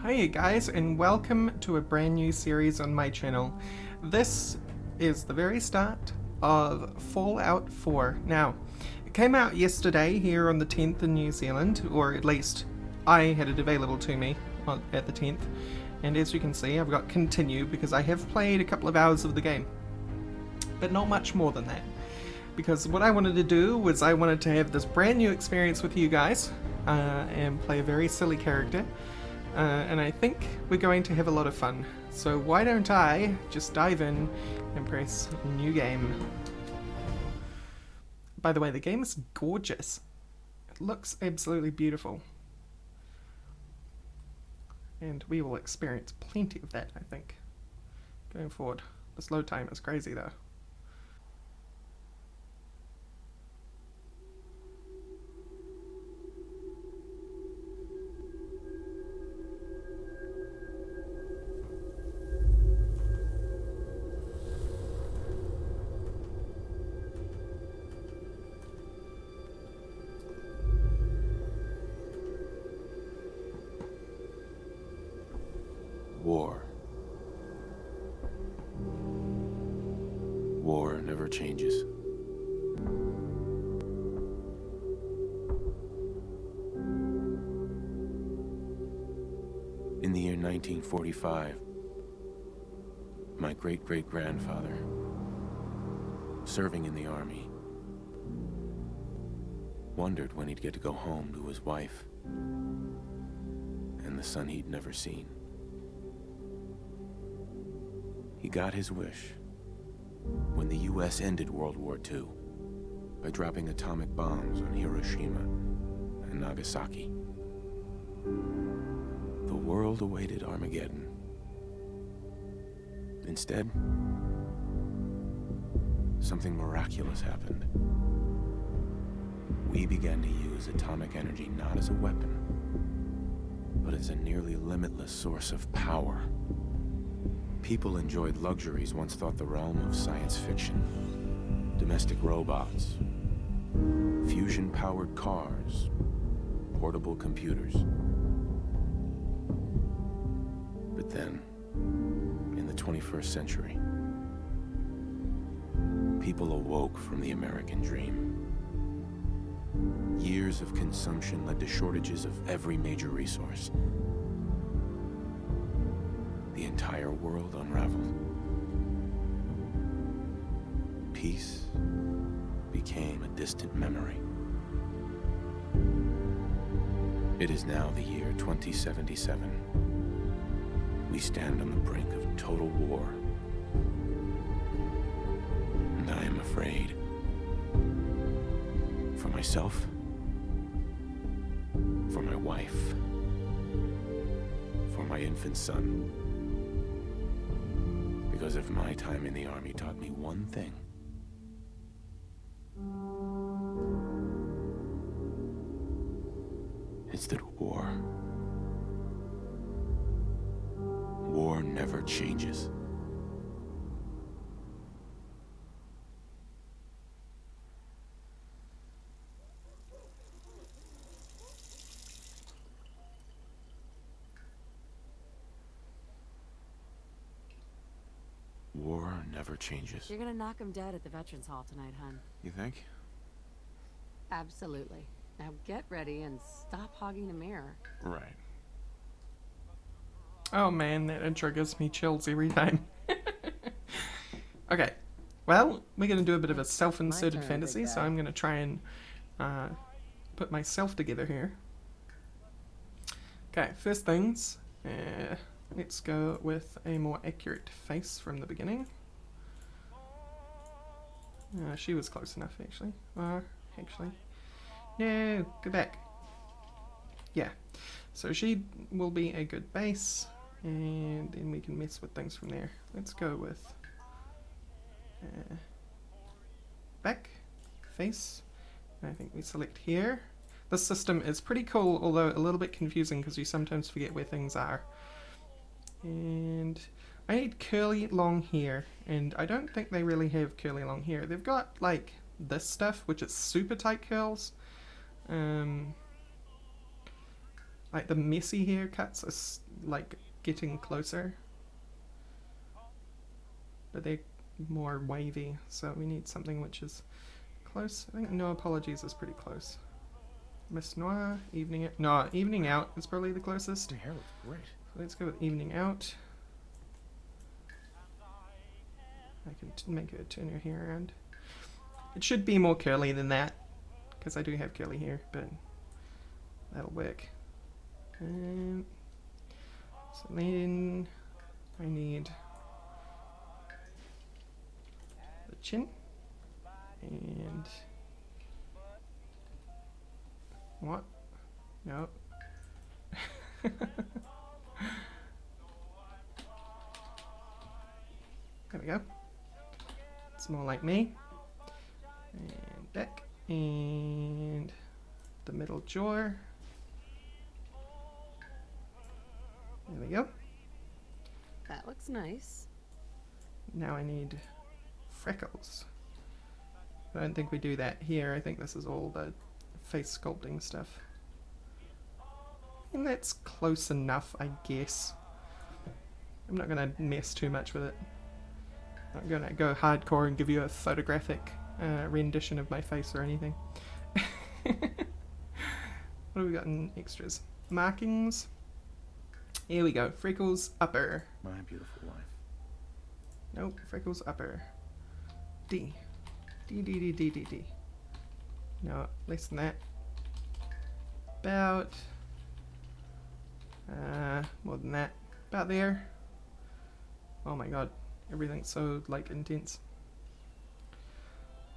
Hiya guys, and welcome to a brand new series on my channel. This is the very start of Fallout 4. Now, it came out yesterday here on the 10th in New Zealand, or at least I had it available to me at the 10th. And as you can see, I've got continue because I have played a couple of hours of the game. But not much more than that. Because what I wanted to do was I wanted to have this brand new experience with you guys and play a very silly character. And I think we're going to have a lot of fun. So why don't I just dive in and press new game. By the way, the game is gorgeous. It looks absolutely beautiful. And we will experience plenty of that, I think, going forward. This load time is crazy though. War. War never changes. In the year 1945, my great-great-grandfather, serving in the army, wondered when he'd get to go home to his wife and the son he'd never seen. He got his wish when the US ended World War II by dropping atomic bombs on Hiroshima and Nagasaki. The world awaited Armageddon. Instead, something miraculous happened. We began to use atomic energy not as a weapon, but as a nearly limitless source of power. People enjoyed luxuries once thought the realm of science fiction. Domestic robots, fusion-powered cars, portable computers. But then, in the 21st century, people awoke from the American dream. Years of consumption led to shortages of every major resource. The entire world unraveled. Peace became a distant memory. It is now the year 2077. We stand on the brink of total war. And I am afraid. For myself, for my wife, for my infant son. Because if my time in the army taught me one thing, it's that war never changes. War never changes. You're gonna knock him dead at the Veterans Hall tonight, hun. You think? Absolutely. Now get ready and stop hogging the mirror. Right. Oh man, that intro gives me chills every time. Okay, well, we're going to do a bit of a self-inserted fantasy, so I'm going to try and put myself together here. Okay, first things, let's go with a more accurate face from the beginning. She was close enough, actually. Actually. No, go back. Yeah, so she will be a good base, and then we can mess with things from there. Let's go with back, face, and I think we select here. This system is pretty cool, although a little bit confusing because you sometimes forget where things are. And I need curly long hair, and I don't think they really have curly long hair. They've got like this stuff, which is super tight curls. Like the messy haircuts are like getting closer. But they're more wavy, so we need something which is close. I think No Apologies is pretty close. Miss Noir, Evening Out. No, Evening Out is probably the closest. Your hair looks great. So let's go with Evening Out. I can make her turn her hair around. It should be more curly than that, because I do have curly hair, but that'll work. So then I need the chin and what? No. There we go. It's more like me. And back. And the middle jaw. There we go. That looks nice. Now I need freckles. I don't think we do that here. I think this is all the face sculpting stuff. And that's close enough, I guess. I'm not going to mess too much with it. I'm not going to go hardcore and give you a photographic rendition of my face or anything. What have we got in extras? Markings. Here we go. Freckles upper. My beautiful wife. Nope. Freckles upper. D. D, D, D, D, D, D. No, less than that. About... more than that. About there. Oh my god. Everything's so, like, intense.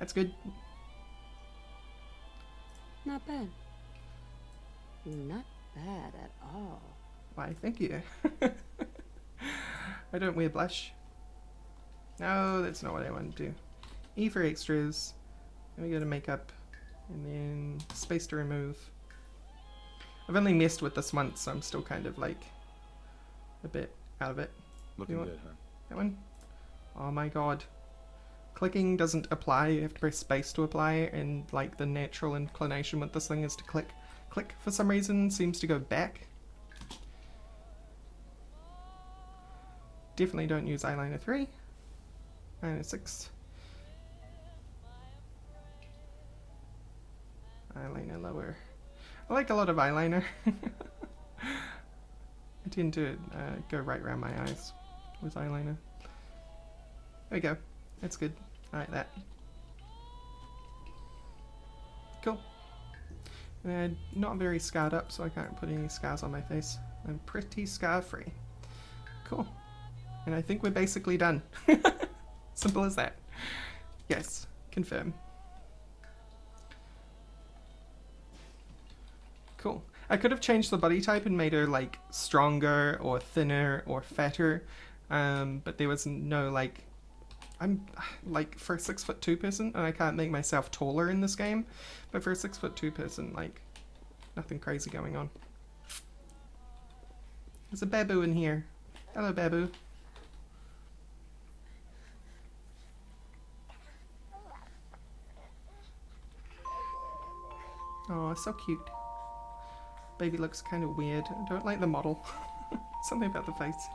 That's good. Not bad. Not bad at all. Why, thank you. I don't wear blush. No, that's not what I want to do. E for extras. Then we go to makeup. And then space to remove. I've only messed with this once, so I'm still kind of like a bit out of it. Looking good, huh? That one? Oh my god. Clicking doesn't apply, you have to press space to apply, and like the natural inclination with this thing is to click. Click for some reason seems to go back. Definitely don't use eyeliner 3. Eyeliner 6. Eyeliner lower. I like a lot of eyeliner. I tend to go right around my eyes with eyeliner. There we go. That's good. I like that. Cool. Not very scarred up, so I can't put any scars on my face. I'm pretty scar-free. Cool. And I think we're basically done. Simple as that. Yes. Confirm. Cool. I could have changed the body type and made her like stronger or thinner or fatter, but there was no like. I'm like for a 6'2" person, and I can't make myself taller in this game, but for a 6'2" person, like nothing crazy going on. There's a babu in here. Hello, babu. Oh, so cute. Baby looks kind of weird. I don't like the model. Something about the face.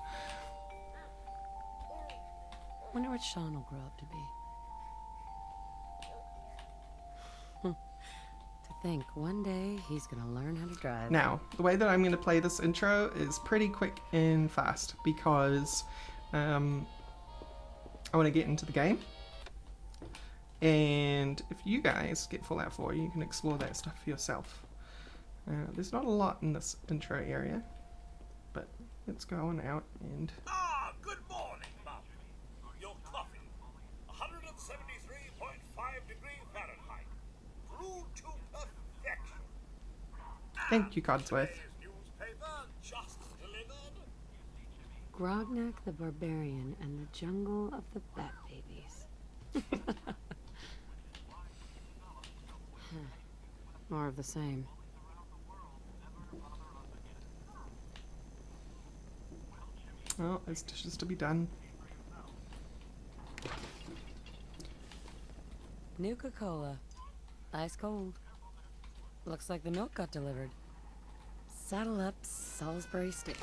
Wonder what Sean will grow up to be. To think one day he's gonna learn how to drive. Now, the way that I'm going to play this intro is pretty quick and fast because I want to get into the game. And if you guys get Fallout 4, you can explore that stuff for yourself. There's not a lot in this intro area, but let's go on out and... Ah, good morning, Mum. Your coffee. 173.5 degrees Fahrenheit. Brewed to perfection. Thank you, Codsworth. Today's newspaper just delivered. Grognak the Barbarian and the Jungle of the Bat Babies. More of the same. Well, there's dishes to be done. Nuka-Cola. Ice cold. Looks like the milk got delivered. Saddle up, Salisbury steak.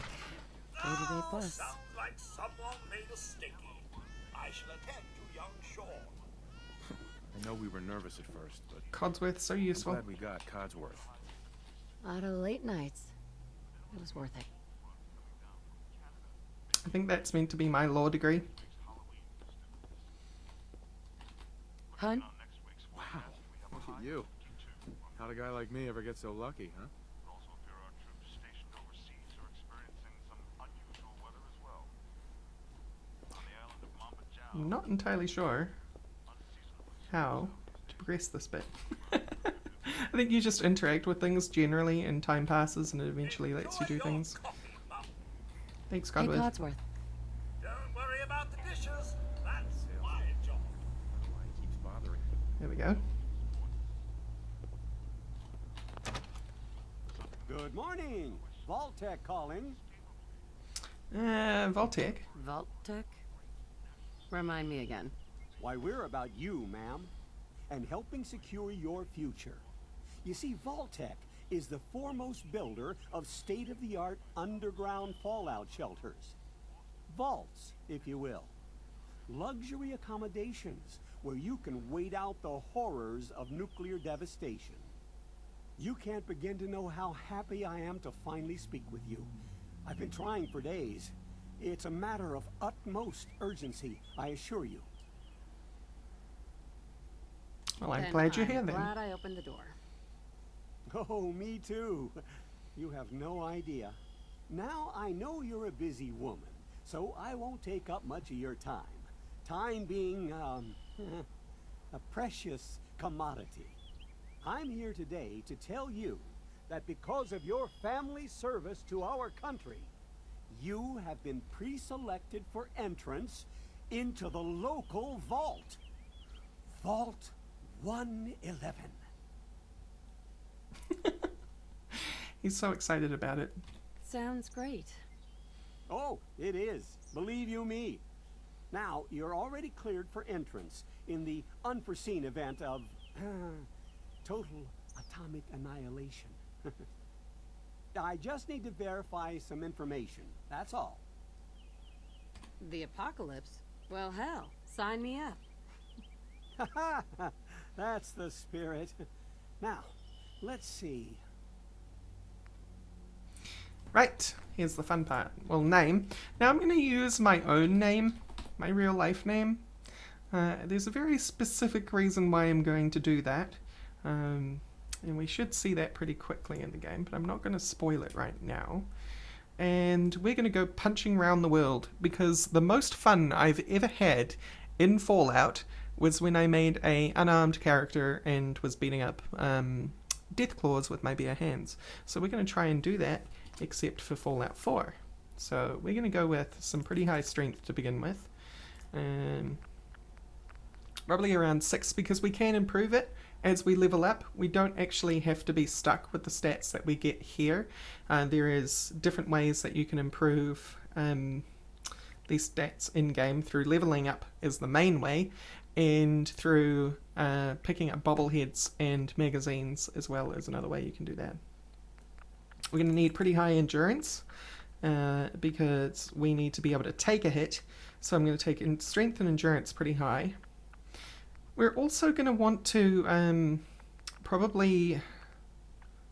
Day-to-day plus. Sounds like someone made a sticky. I shall attend to young Sean. I know we were nervous at first, but Codsworth, so I'm useful. glad we got Codsworth. A lot of late nights. It was worth it. I think that's meant to be my law degree. Hun? Wow, look at you. How'd a guy like me ever get so lucky, huh? I'm not entirely sure how to progress this bit. I think you just interact with things generally and time passes and it eventually lets you do things. Thanks, Hey, Godwith. Codsworth. Don't worry about the dishes. That's my job. I don't know why he keeps bothering me. There we go. Good morning. Vault-Tec calling. Voltec. Vault-Tec? Remind me again. Why, we're about you, ma'am, and helping secure your future. You see, Vault-Tec is the foremost builder of state-of-the-art underground fallout shelters. Vaults, if you will. Luxury accommodations where you can wait out the horrors of nuclear devastation. You can't begin to know how happy I am to finally speak with you. I've been trying for days. It's a matter of utmost urgency, I assure you. Well, I'm Then glad you're here I'm then. glad I opened the door. Oh, me too. You have no idea. Now, I know you're a busy woman, so I won't take up much of your time. Time being, a precious commodity. I'm here today to tell you that because of your family's service to our country, you have been pre-selected for entrance into the local vault. Vault 111. He's so excited about it. Sounds great. Oh, it is. Believe you me. Now, you're already cleared for entrance in the unforeseen event of total atomic annihilation. I just need to verify some information. That's all. The apocalypse? Well, hell, sign me up. That's the spirit. Now, let's see. Right, here's the fun part. Well, name. Now I'm going to use my own name, my real life name. There's a very specific reason why I'm going to do that. And we should see that pretty quickly in the game, but I'm not going to spoil it right now. And we're going to go punching around the world, because the most fun I've ever had in Fallout was when I made a unarmed character and was beating up Deathclaws with my bare hands. So we're going to try and do that, except for Fallout 4. So we're going to go with some pretty high strength to begin with. Probably around 6, because we can improve it as we level up. We don't actually have to be stuck with the stats that we get here. There is different ways that you can improve these stats in-game. Through leveling up is the main way, and through picking up bobbleheads and magazines as well is another way you can do that. We're going to need pretty high endurance because we need to be able to take a hit, so I'm going to take strength and endurance pretty high. We're also going to want to probably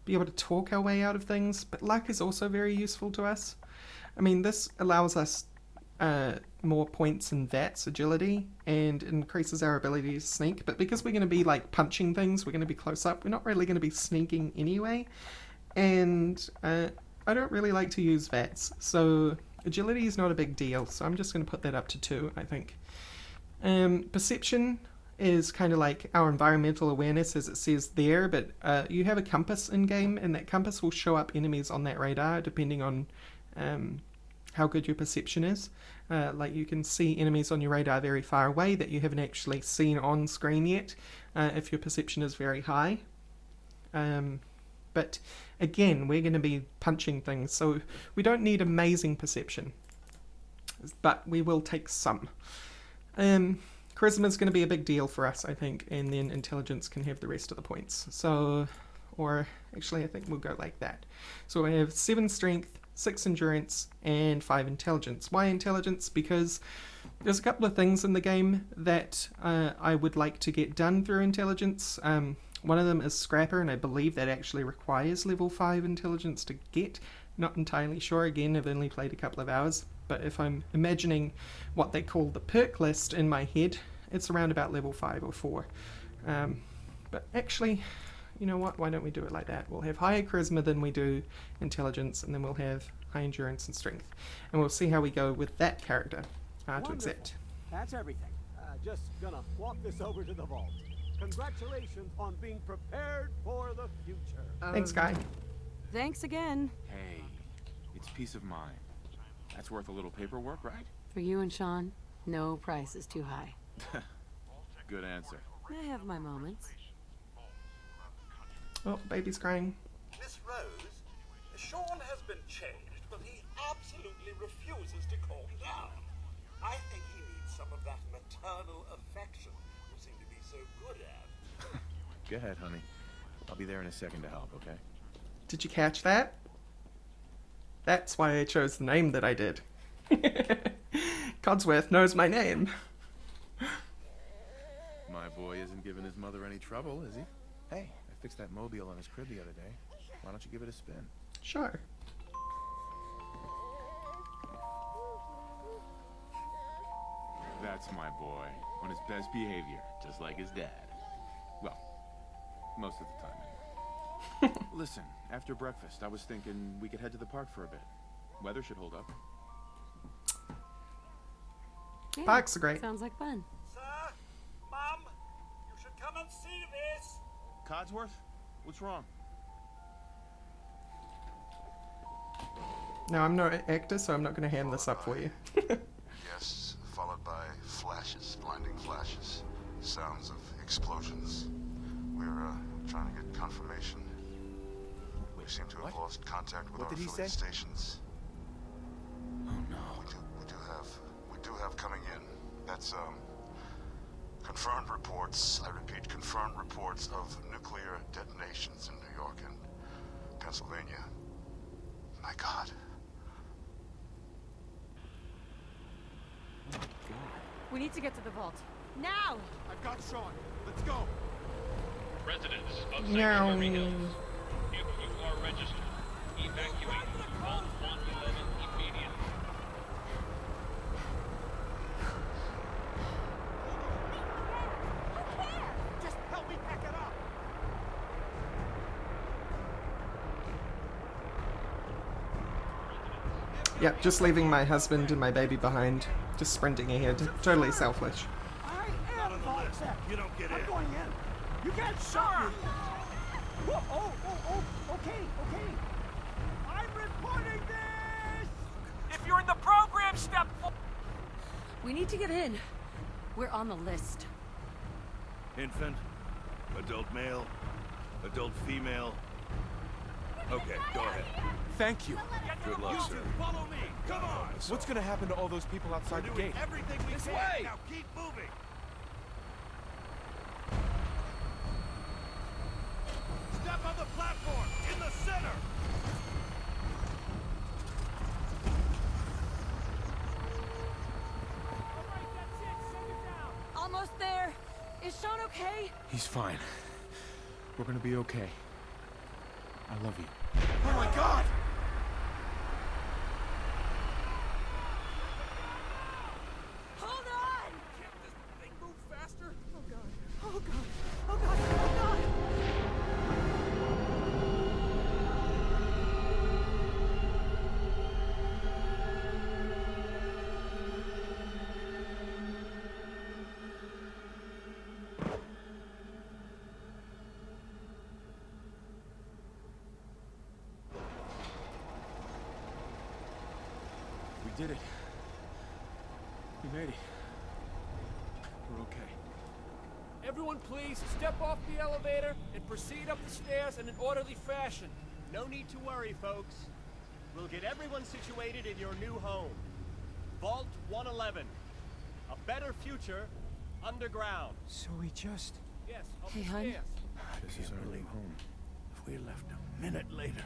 be able to talk our way out of things, but luck is also very useful to us. I mean, this allows us more points in VATS agility and increases our ability to sneak, but because we're going to be like punching things, we're going to be close up, we're not really going to be sneaking anyway, and I don't really like to use VATS, so agility is not a big deal, so I'm just going to put that up to 2, I think. Perception is kind of like our environmental awareness, as it says there, but you have a compass in game, and that compass will show up enemies on that radar depending on how good your perception is. Like you can see enemies on your radar very far away that you haven't actually seen on screen yet if your perception is very high. But again, we're going to be punching things, so we don't need amazing perception, but we will take some. Charisma is going to be a big deal for us, I think, and then intelligence can have the rest of the points. So, or actually I think we'll go like that. So we have 7 strength, 6 endurance, and 5 intelligence. Why intelligence? Because there's a couple of things in the game that I would like to get done through intelligence. One of them is Scrapper, and I believe that actually requires level 5 intelligence to get. Not entirely sure. Again, I've only played a couple of hours, but if I'm imagining what they call the perk list in my head, it's around about level 5 or 4. But actually, you know what? Why don't we do it like that? We'll have higher charisma than we do intelligence, and then we'll have high endurance and strength. And we'll see how we go with that character to accept. That's everything. Just gonna walk this over to the vault. Congratulations on being prepared for the future. Thanks, Guy. Thanks again. Hey, it's peace of mind. That's worth a little paperwork, right? For you and Sean, no price is too high. Good answer. I have my moments. Oh, baby's crying. Miss Rose, Sean has been changed, but he absolutely refuses to calm down. I think he needs some of that maternal affection you seem to be so good at. Go ahead, honey. I'll be there in a second to help, okay? Did you catch that? That's why I chose the name that I did. Codsworth knows my name. My boy isn't giving his mother any trouble, is he? Hey, I fixed that mobile on his crib the other day. Why don't you give it a spin? Sure. That's my boy, on his best behavior, just like his dad. Well, most of the time, anyway. Listen, after breakfast, I was thinking we could head to the park for a bit. Weather should hold up. Yeah, Parks are great. Sounds like fun. Sir, Mum, you should come and see this. Codsworth? What's wrong? No, I'm not an actor, so I'm not going to hand this up for you. Yes, followed by flashes, blinding flashes, sounds of explosions. We're trying to get confirmation. We seem to have what? lost contact with What our did he affiliate say? stations. Oh no. We do have coming in. That's confirmed reports. I repeat, confirmed reports of nuclear detonations in New York and Pennsylvania. My God. We need to get to the vault. Now! I've got Sean. Let's go. Residents of Meow. Sanctuary Hills, if you are registered, evacuate Vault 111 immediately. Just help me pack it up. Yep, just leaving my husband and my baby behind. Just sprinting ahead. Totally selfish. I am Vault-Tec. You don't get I'm in. going in. You can't stop me. Whoa, okay. I'm reporting this. If you're in the program, step forward. We need to get in. We're on the list. Infant, adult male, adult female. Okay, go ahead. Thank you. Good luck, sir. Follow me. Come on. What's gonna happen to all those people outside the gate? Everything we This can. way. Now keep moving. Step on the platform in the center. All right, that's it. Send it down. Almost there. Is Sean okay? He's fine. We're gonna be okay. I love you. Oh my God! Hold on! Can't this thing move faster? Oh god. Oh god. Oh god. Oh god. We did it. We made it. We're okay. Everyone please step off the elevator and proceed up the stairs in an orderly fashion. No need to worry, folks. We'll get everyone situated in your new home. Vault 111. A better future underground. So we just... Yes, up Hey, the hon. stairs. This is our new home. If we left a minute later.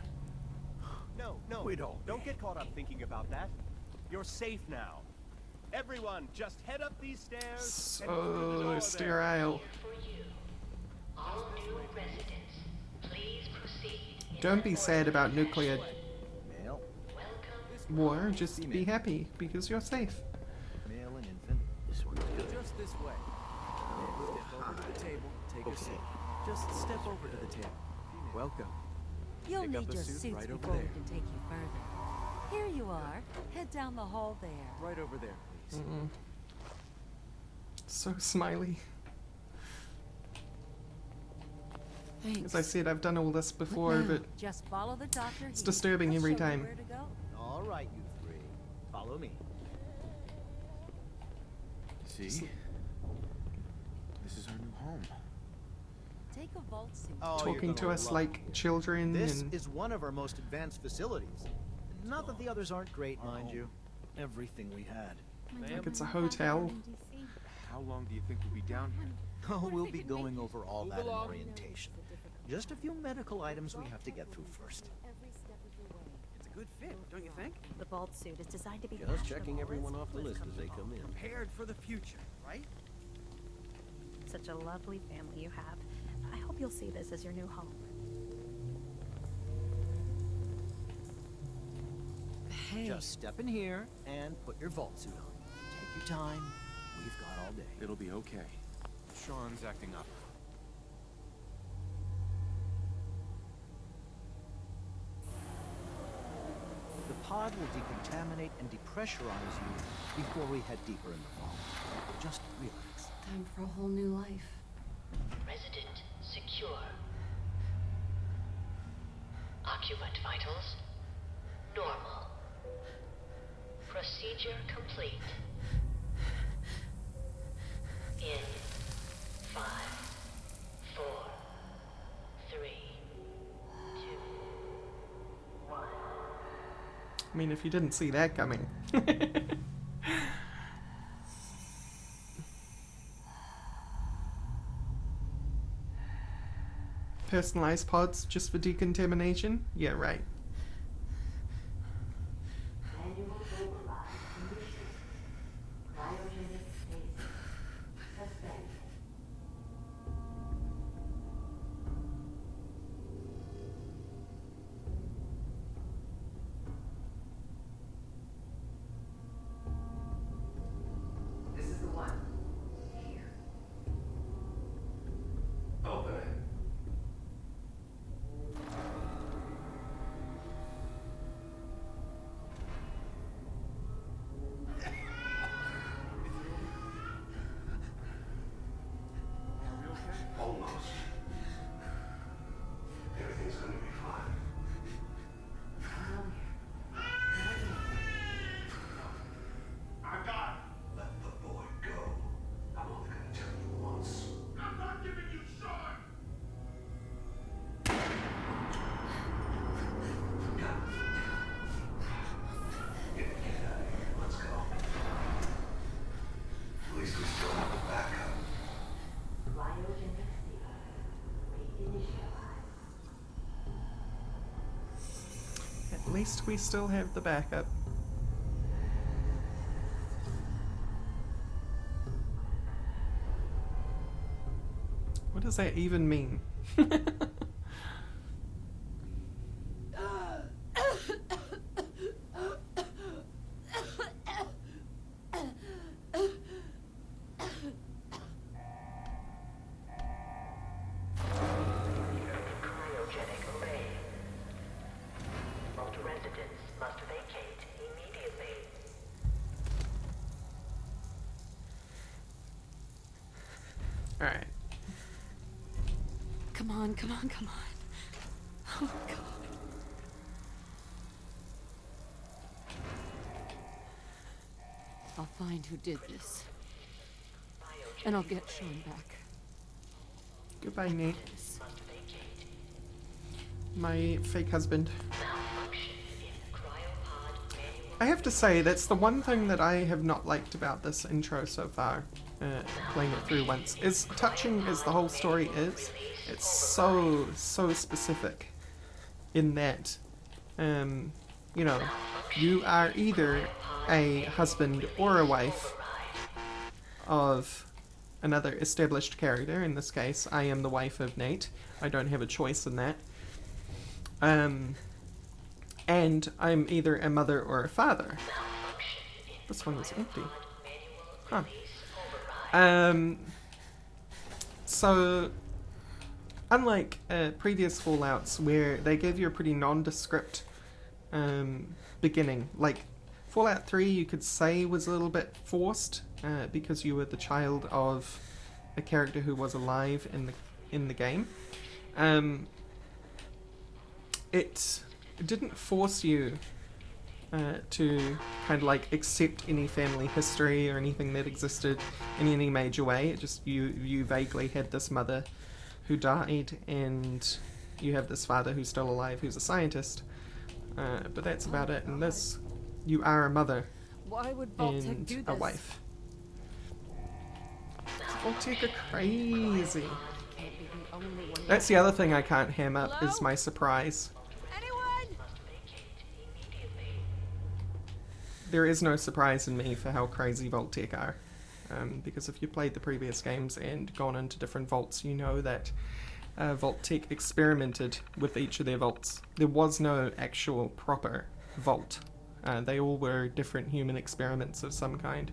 No, We don't. Don't get caught up thinking about that. You're safe now. Everyone, just head up these stairs. and through the door So there. sterile. For you, all new residents, please proceed. Don't be sad about nuclear Male, Welcome. war, just be happy because you're safe. male and infant. This one's good. Just this way. Step over to the table. Take a seat. Just step over to the table. Welcome. You'll Pick up need a your suit suits right over before we there. can take you further. Here you are. Head down the hall there. Right over there, please. So smiley. Thanks. As I said, I've done all this before, Now, but just follow the doctor. it's here. disturbing He'll every show you time. where to go. All right, you three. Follow me. See? This is our new home. Take a vault suit. Oh, you're talking to gonna us love like it. children This and is one of our most advanced facilities. Not that the others aren't great, mind you. Everything we had. like it's a hotel. How long do you think we'll be down here? Oh, we'll be going over all that in along. orientation. Just a few medical items we have to get through first. It's a good fit, don't you think? The vault suit is designed to be Just checking everyone off the list as they come in. Prepared for the future, right? Such a lovely family you have. I hope you'll see this as your new home. Hey, Just step in here and put your vault suit on. Take your time. We've got all day. It'll be okay. Sean's acting up. The pod will decontaminate and depressurize you before we head deeper in the vault. Just relax. Time for a whole new life. Resident secure. Occupant vitals normal. Procedure complete. In 5, 4, 3, 2, 1. I mean, if you didn't see that coming. Personalized pods just for decontamination? Yeah, right. Manual override condition. Cryogenic stasis suspended. This is the one. Here. Open it. Almost. Everything's gonna be fine. I got it. Let the boy go. I'm only gonna tell you once. I'm not giving you Sean! Get out of here. Let's go. At least we still have a backup. Cryogenic stasis reinitialized. At least we still have the backup. What does that even mean? Cryogenic array. Most residents must vacate immediately. Alright. come on, come on, come on. Oh, God. I'll find who did this. And I'll get Sean back. Goodbye, Nate. Must vacate. My fake husband. Malfunction in cryopod manual. I have to say, that's the one thing that I have not liked about this intro so far, playing it through once, is touching as the whole story is, it's so specific in that you know, you are either a husband or a wife of another established character. In this case, I am the wife of Nate. I don't have a choice in that. And I'm either a mother or a father. This one was empty. Huh. So, unlike previous Fallouts where they gave you a pretty nondescript beginning, like Fallout 3 you could say was a little bit forced because you were the child of a character who was alive in the game. It didn't force you to kind of like accept any family history or anything that existed in any major way. It just you vaguely had this mother who died and you have this father who's still alive who's a scientist, but that's about it. And this, you are a mother Why would Vault-Tec do and this? a wife. Vault-Tec are crazy. Can't be the only one. That's the other thing I can't ham up is my surprise. Anyone? There is no surprise in me for how crazy Vault-Tec are. Because if you played the previous games and gone into different vaults, you know that Vault-Tec experimented with each of their vaults. There was no actual proper vault. They all were different human experiments of some kind.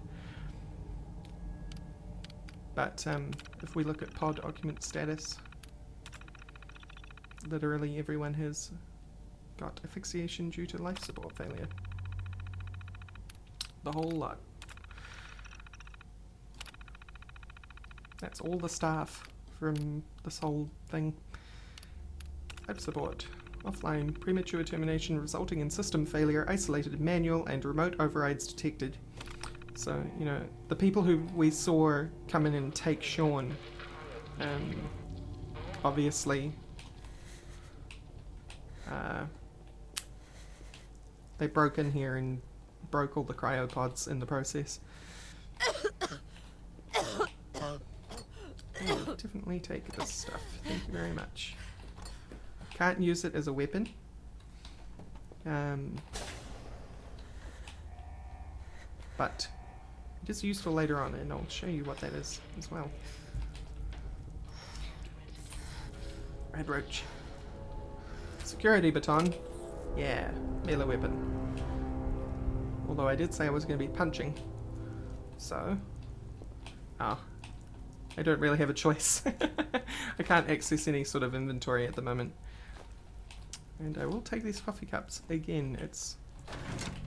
But if we look at pod occupant status, literally everyone has got asphyxiation due to life support failure. The whole lot. That's all the staff from this whole thing. Life support. Offline. Premature termination resulting in system failure. Isolated manual and remote overrides detected. So, you know, the people who we saw come in and take Sean, obviously, they broke in here and broke all the cryopods in the process. I'll definitely take this stuff. Thank you very much. Can't use it as a weapon. But it is useful later on, and I'll show you what that is as well. Red Roach. Security baton. Yeah, melee weapon. Although I did say I was going to be punching. So. I don't really have a choice. I can't access any sort of inventory at the moment. And I will take these coffee cups. Again, it's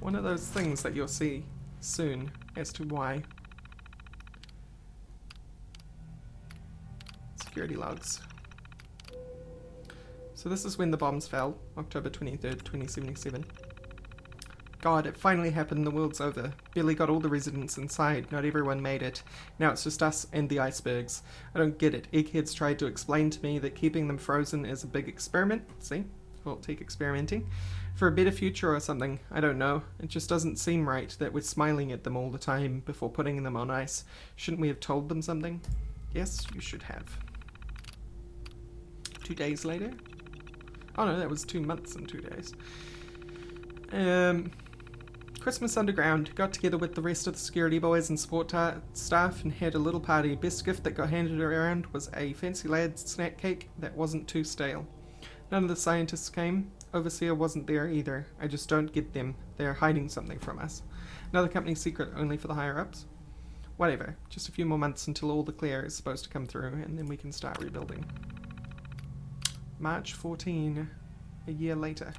one of those things that you'll see soon as to why. Security logs. So this is when the bombs fell, October 23rd, 2077. God, it finally happened, the world's over. Billy got all the residents inside, not everyone made it. Now it's just us and the icebergs. I don't get it. Eggheads tried to explain to me that keeping them frozen is a big experiment. See? Vault-Tec experimenting. For a better future or something. I don't know. It just doesn't seem right that we're smiling at them all the time before putting them on ice. Shouldn't we have told them something? Yes, you should have. 2 days later? Oh no, that was 2 months and 2 days. Christmas Underground. Got together with the rest of the security boys and support staff and had a little party. Best gift that got handed around was a fancy lad's snack cake that wasn't too stale. None of the scientists came. Overseer wasn't there either. I just don't get them. They are hiding something from us. Another company secret only for the higher-ups. Whatever. Just a few more months until all the clear is supposed to come through, and then we can start rebuilding. March 14, a year later.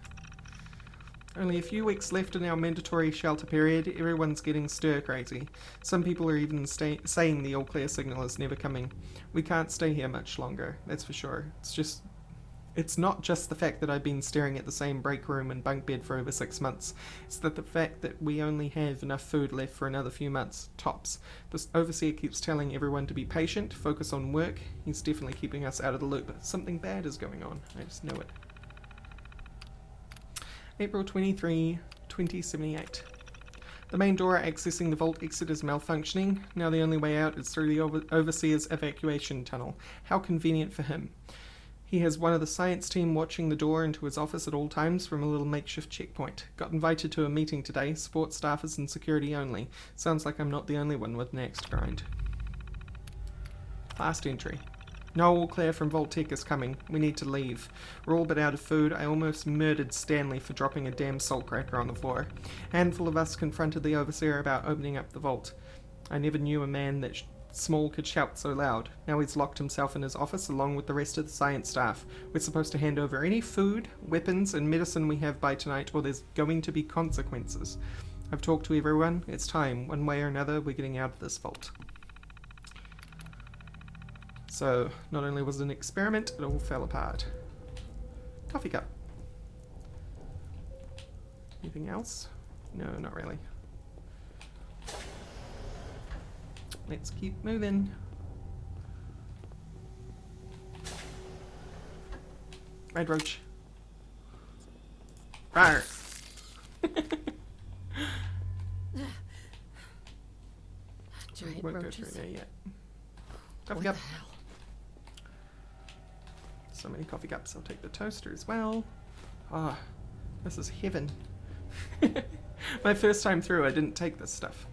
Only a few weeks left in our mandatory shelter period. Everyone's getting stir-crazy. Some people are even saying the all-clear signal is never coming. We can't stay here much longer, that's for sure. It's not just the fact that I've been staring at the same break room and bunk bed for over 6 months. It's that the fact that we only have enough food left for another few months, tops. This overseer keeps telling everyone to be patient, focus on work. He's definitely keeping us out of the loop. Something bad is going on. I just know it. April 23, 2078. The main door accessing the vault exit is malfunctioning. Now the only way out is through the Overseer's evacuation tunnel. How convenient for him. He has one of the science team watching the door into his office at all times from a little makeshift checkpoint. Got invited to a meeting today, support staffers and security only. Sounds like I'm not the only one with an axe to grind. Fast entry. No all clear from Vault Tech is coming. We need to leave. We're all but out of food. I almost murdered Stanley for dropping a damn salt cracker on the floor. A handful of us confronted the overseer about opening up the vault. I never knew a man that small could shout so loud. Now he's locked himself in his office along with the rest of the science staff. We're supposed to hand over any food, weapons, and medicine we have by tonight, or there's going to be consequences. I've talked to everyone. It's time. One way or another, we're getting out of this vault. So, not only was it an experiment, it all fell apart. Coffee cup. Anything else? No, not really. Let's keep moving. Red roach. Rawr. Giant Won't go roaches. through there yet. Coffee What cup. the hell? So many coffee cups. I'll take the toaster as well. Ah, this is heaven. My first time through, I didn't take this stuff.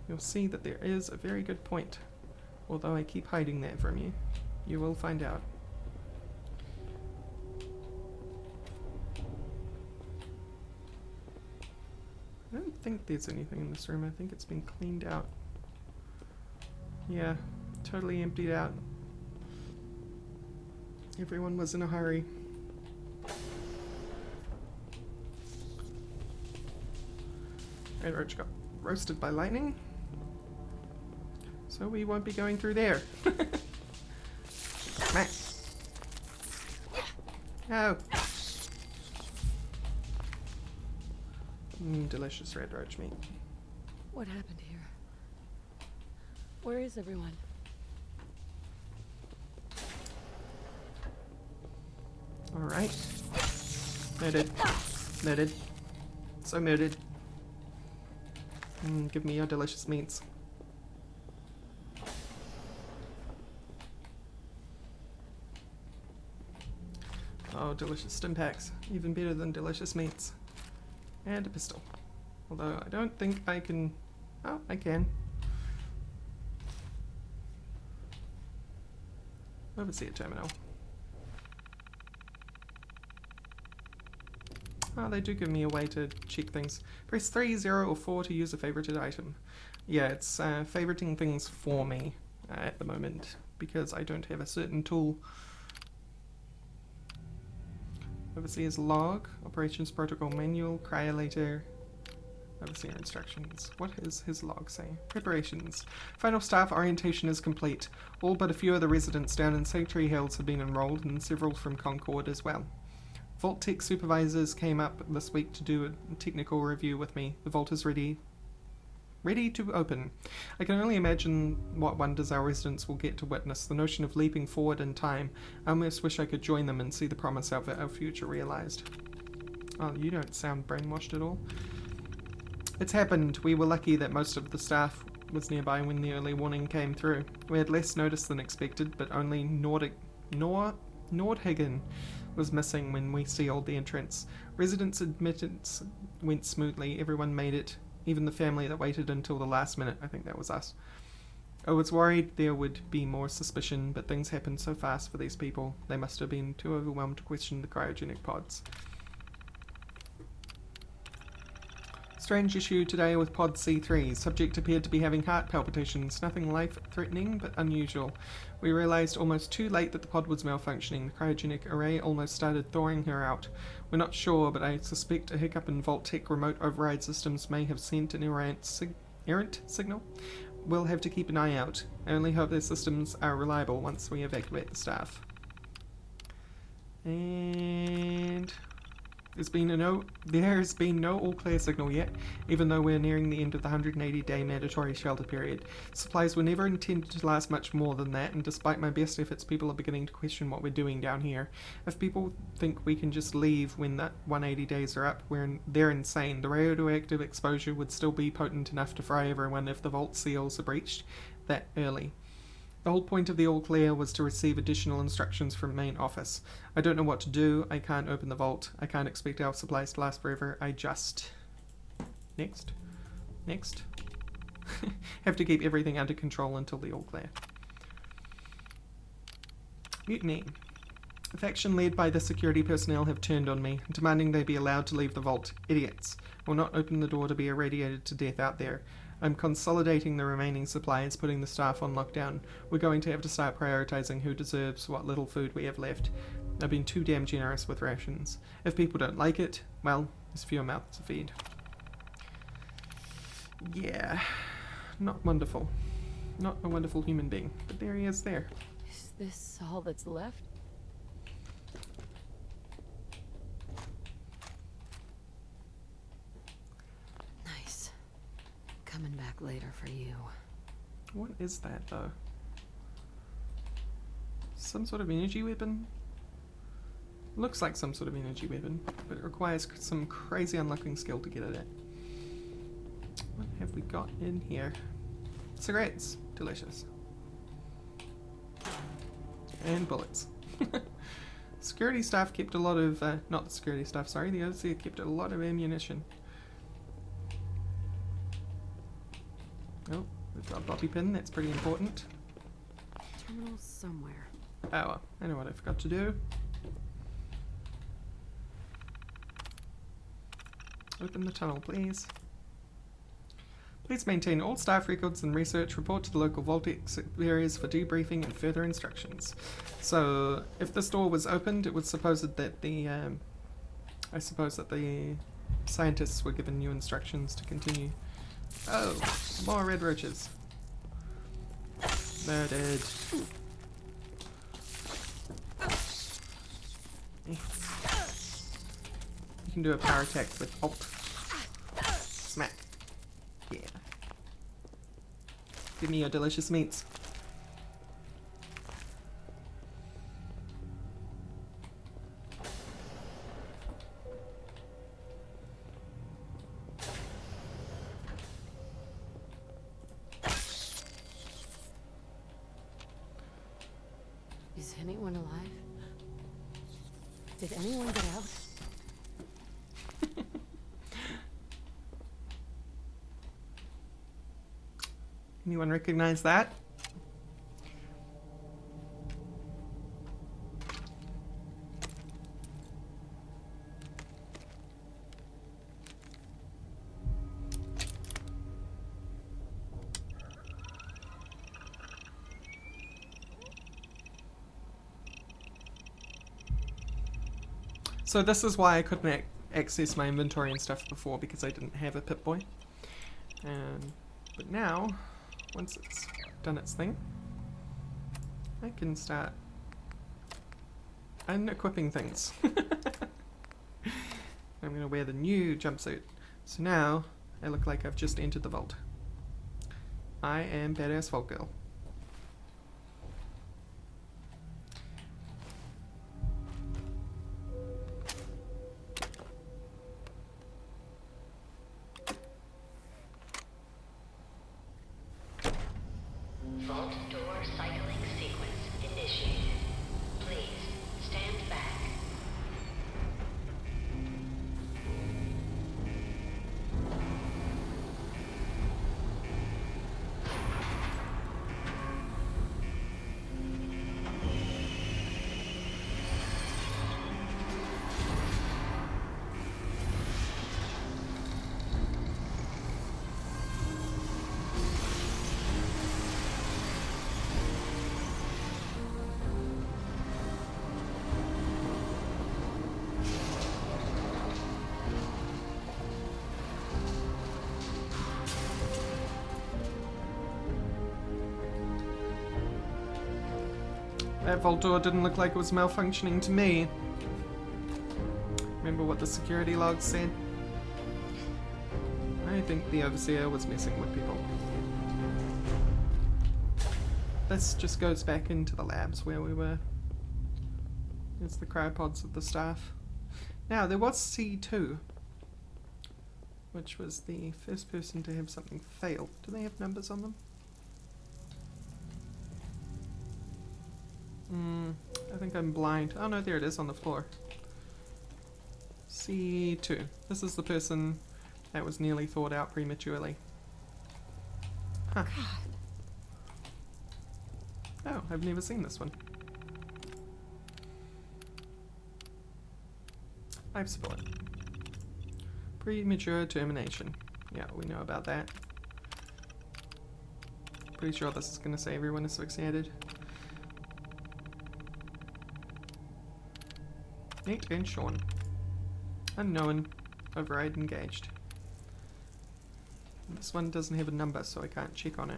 You'll see that there is a very good point. Although I keep hiding that from you. You will find out. I don't think there's anything in this room. I think it's been cleaned out. Yeah, totally emptied out. Everyone was in a hurry. Red roach got roasted by lightning. So we won't be going through there. Oh. Delicious red roach meat. What happened here? Where is everyone? Alright. Murdered. Murdered. So murdered. Give me your delicious meats. Oh, delicious stim packs. Even better than delicious meats. And a pistol. Although I don't think I can... Oh, I can. Overseer terminal. Oh, they do give me a way to check things. Press 3, 0, or 4 to use a favorited item. Yeah, it's favoriting things for me at the moment, because I don't have a certain tool. Overseer's log, operations protocol manual, cryolator, overseer instructions. What does his log say? Preparations. Final staff orientation is complete. All but a few of the residents down in Sanctuary Hills have been enrolled, and several from Concord as well. Vault Tech supervisors came up this week to do a technical review with me. The vault is ready to open. I can only imagine what wonders our residents will get to witness, the notion of leaping forward in time. I almost wish I could join them and see the promise of our future realized. Oh, you don't sound brainwashed at all. It's happened. We were lucky that most of the staff was nearby when the early warning came through. We had less notice than expected, but only Nordhagen was missing when we sealed the entrance. Residents' admittance went smoothly. Everyone made it. Even the family that waited until the last minute. I think that was us. I was worried there would be more suspicion, but things happened so fast for these people. They must have been too overwhelmed to question the cryogenic pods. Strange issue today with Pod C3. Subject appeared to be having heart palpitations. Nothing life-threatening, but unusual. We realized almost too late that the pod was malfunctioning. The cryogenic array almost started thawing her out. We're not sure, but I suspect a hiccup in Vault Tech remote override systems may have sent an errant signal. We'll have to keep an eye out. I only hope their systems are reliable once we evacuate the staff. And... There's been no all-clear signal yet, even though we're nearing the end of the 180-day mandatory shelter period. Supplies were never intended to last much more than that, and despite my best efforts, people are beginning to question what we're doing down here. If people think we can just leave when that 180 days are up, they're insane. The radioactive exposure would still be potent enough to fry everyone if the vault seals are breached that early. The whole point of the all clear was to receive additional instructions from main office. I don't know what to do. I can't open the vault. I can't expect our supplies to last forever. I just... Next. Next. Have to keep everything under control until the all clear. Mutiny. A faction led by the security personnel have turned on me, demanding they be allowed to leave the vault. Idiots. Will not open the door to be irradiated to death out there. I'm consolidating the remaining supplies, putting the staff on lockdown. We're going to have to start prioritizing who deserves what little food we have left. I've been too damn generous with rations. If people don't like it, well, there's fewer mouths to feed. Yeah, not wonderful. Not a wonderful human being, but there he is there. Is this all that's left? Nice. Coming back later for you. What is that, though? Some sort of energy weapon? Looks like some sort of energy weapon, but it requires some crazy unlocking skill to get at it. What have we got in here? Cigarettes. Delicious. And bullets. Security staff kept a lot of... not the security staff, sorry. The overseer kept a lot of ammunition. Oh, we've got a bobby pin. That's pretty important. Terminal somewhere. Oh, well, I know what I forgot to do. Open the tunnel, please. Please maintain all staff records and research. Report to the local Voltex areas for debriefing and further instructions. So, if this door was opened, it was supposed that the, I suppose that the scientists were given new instructions to continue. Oh, more red roaches. Murdered. You can do a power attack with Alt. Smack. Yeah. Give me your delicious meats. Is anyone alive? Did anyone get out? Anyone recognize that? So this is why I couldn't access my inventory and stuff before, because I didn't have a Pip-Boy. But now, once it's done its thing, I can start unequipping things. I'm going to wear the new jumpsuit. So now, I look like I've just entered the vault. I am Badass Vault Girl. Vault door cycling sequence initiated. Please stand back. That vault door didn't look like it was malfunctioning to me. Remember what the security logs said? I think the overseer was messing with people. This just goes back into the labs where we were. It's the cryopods of the staff. Now, there was C2, which was the first person to have something fail. Do they have numbers on them? think I'm blind. Oh no, there it is on the floor. C2. This is the person that was nearly thawed out prematurely. Huh. Oh, I've never seen this one. Life support. Premature termination. Yeah, we know about that. Pretty sure this is going to say everyone is asphyxiated. Nate and Sean. Unknown. Override engaged. This one doesn't have a number, so I can't check on it.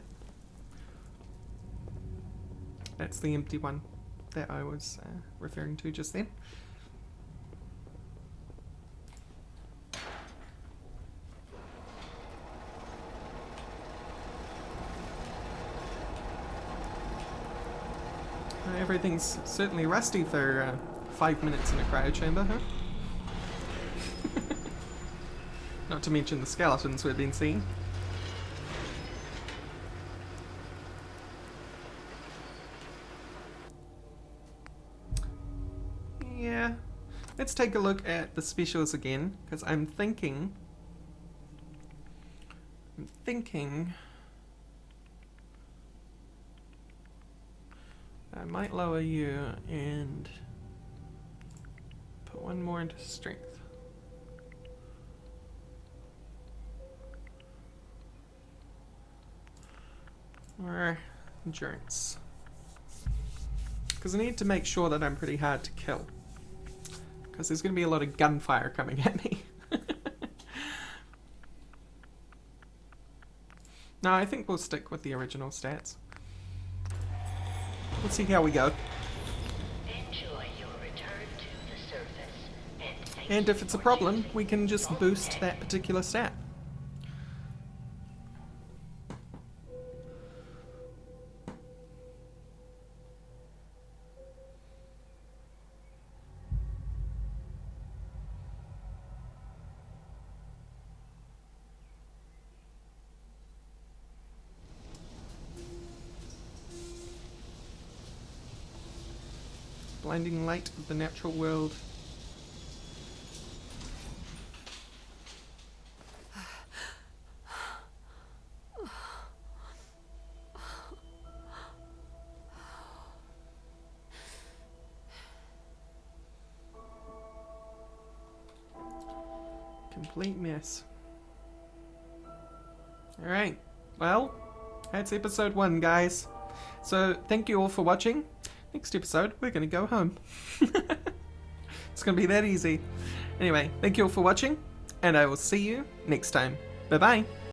That's the empty one that I was referring to just then. Everything's certainly rusty for 5 minutes in a cryo chamber, huh? Not to mention the skeletons we've been seeing. Yeah, let's take a look at the specials again, because I'm thinking I might lower you and put one more into strength. Or endurance. Because I need to make sure that I'm pretty hard to kill. Because there's going to be a lot of gunfire coming at me. No, I think we'll stick with the original stats. Let's see how we go. Enjoy your return to the surface, And if it's a problem, we can just boost that particular stat. Blinding light of the natural world. Complete mess. Alright, well, that's episode 1, guys. So, thank you all for watching. Next episode, we're going to go home. It's going to be that easy. Anyway, thank you all for watching, and I will see you next time. Bye-bye.